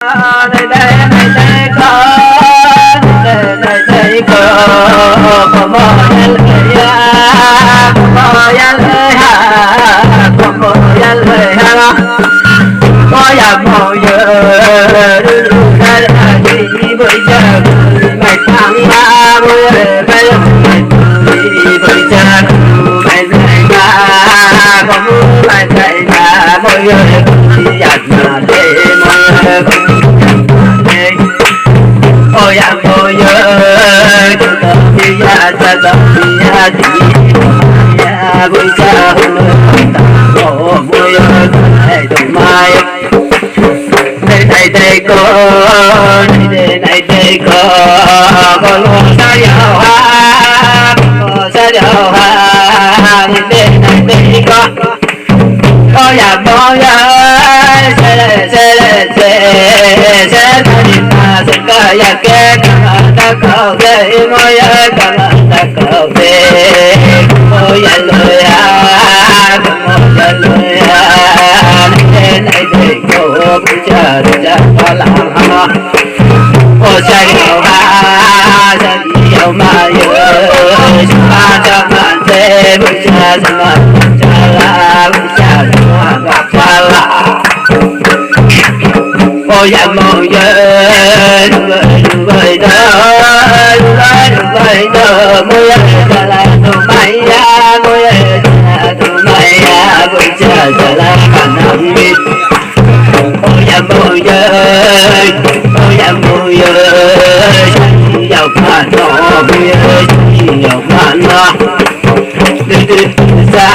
đây đây đây đây có đây đây đây có mò yan lời ha có mò yan lời ha có mò yan lời ha có ya mò giờ đưa ra đi bây giờ mày thằng ba bây giờ mày bây giờ mày dạy ba có muốn mày dạy ba bây giờ chỉ dạy mà để ôi ya ôi ơi chúng ta đi ya ta ta đi ya đi ya vui cha ta có vui ơi này tụi mai đây đây có đây có lo sa dạo ha sa dạo ha đây có ya bao ya sẽ ya ke ta cầu về môi ơi ta cầu về môi ya lời à môi ya lời à nên này để cô chờ có làm ha ô sa điều mà ơi ba cho bạn thế môi cha la cha gặp cha la ôi ya môi ơi vậy đó môi ơi là tụi mày ya môi ơi là tụi mày ya vui chơi là cả năm biết ôi ya môi ơi giàu cả nó vui ơi giàu cả nó xa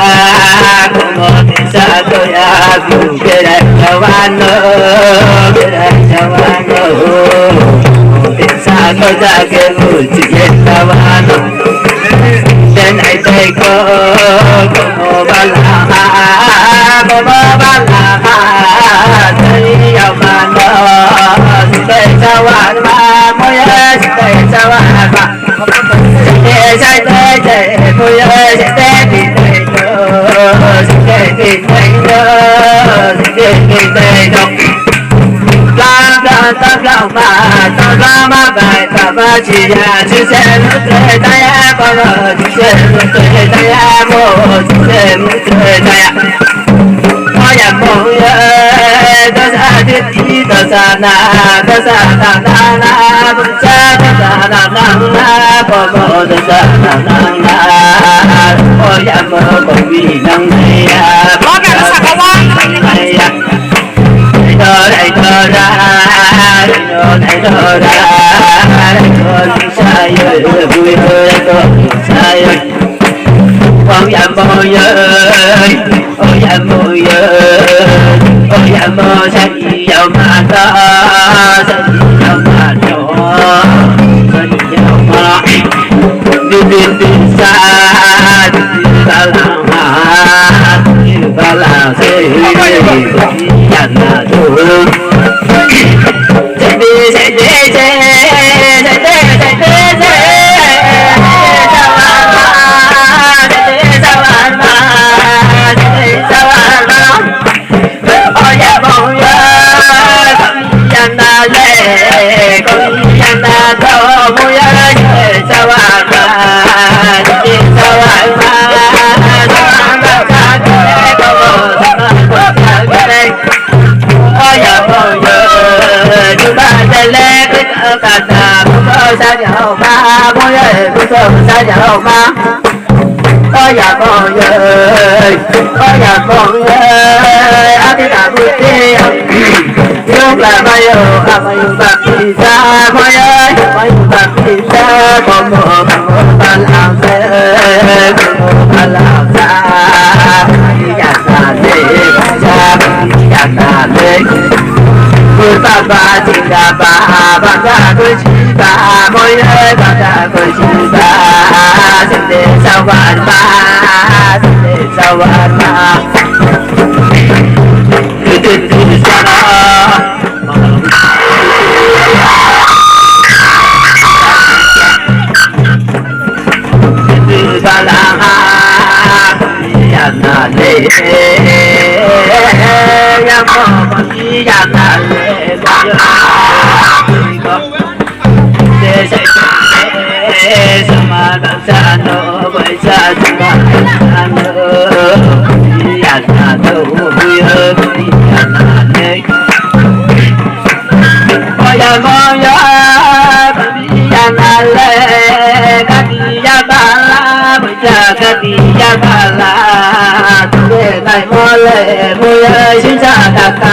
không có xa tôi à vui cái này chào anh ơi cái này chào anh ơi xa tôi ra cái vui chỉ biết chào anh trên này đây có ba la có ba la thấy giàu mà nó đây chào anh mà mỗi ơi đây chào anh mà sai đây mỗi ơi sẽ đi đây nữa sẽ đi đây đâu ta lão mà bài ta ba chỉ ya chỉ xem tới ta ya con rồi chỉ xem tới ta ya mô chỉ xem tới ta ya có ya mô ya ta sa thiết ý ta sa na bún cha ta sa na có mô ta sa na có ya mô có vì năng này ya có cả nó sạc qua này ya đây thơ ra đây thơ sai ơi vui ơi sai ơi con ya môi ơi ôi ya môi ơi ôi ya môi sai giàu mà ta sai giàu mà cho sai giàu mà đi xa làm ba là sẽ dành là thương sẽ sa dạo ba môi ơi cô thơm sa dạo ba ôi ya con ơi á thì ta vui đi lúc là bay bạc đi xa môi ơi bay bạc đi xa con mồ ba làm xe ba làm xa đi giặt là đi cha giặt là đi vui ba chỉ là ba ra tôi chỉ ba môi ơi ba ra tôi chỉ ba xin để sao bạn ba xin để sao bạn ba từ xa đó từ ba la ya na le ya mo ba ya na le ya mo ya ya na le ka ti ya ba la mo cha ka ti ya ba la để lại mo le mo ơi xin cha ta ta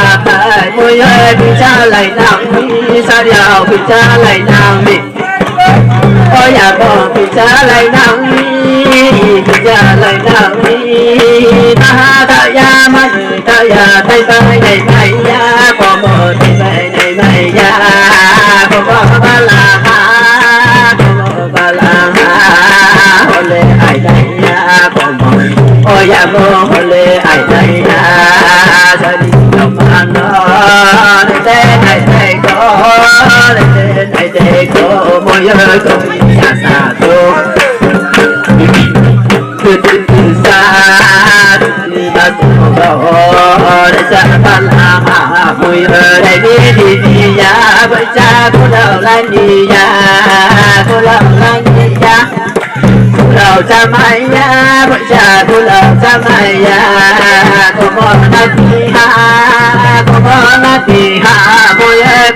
mo ơi xin cha lại nằm đi sa điệu xin cha lại nằm đi ôi ya bo xin cha lại nằm đi xin cha lại nằm đi ta ta ya ma ta ya tay tay này này ya có một tay này ya có ba la có ba la ole ai đây ya có một ôi ya bo ole ai đây ya sa đi đâu mà nó này có này có môi ơi có xa xa thôi từ xa ta xuống đó để xa tan hà mùi ở đây đi ya với cha cô đầu lan đi ya cô đầu lan đi ya cô đầu cha mai ya với cha cô đầu cha mai ya cô con nát đi ha cô con nát đi ha mùi ơi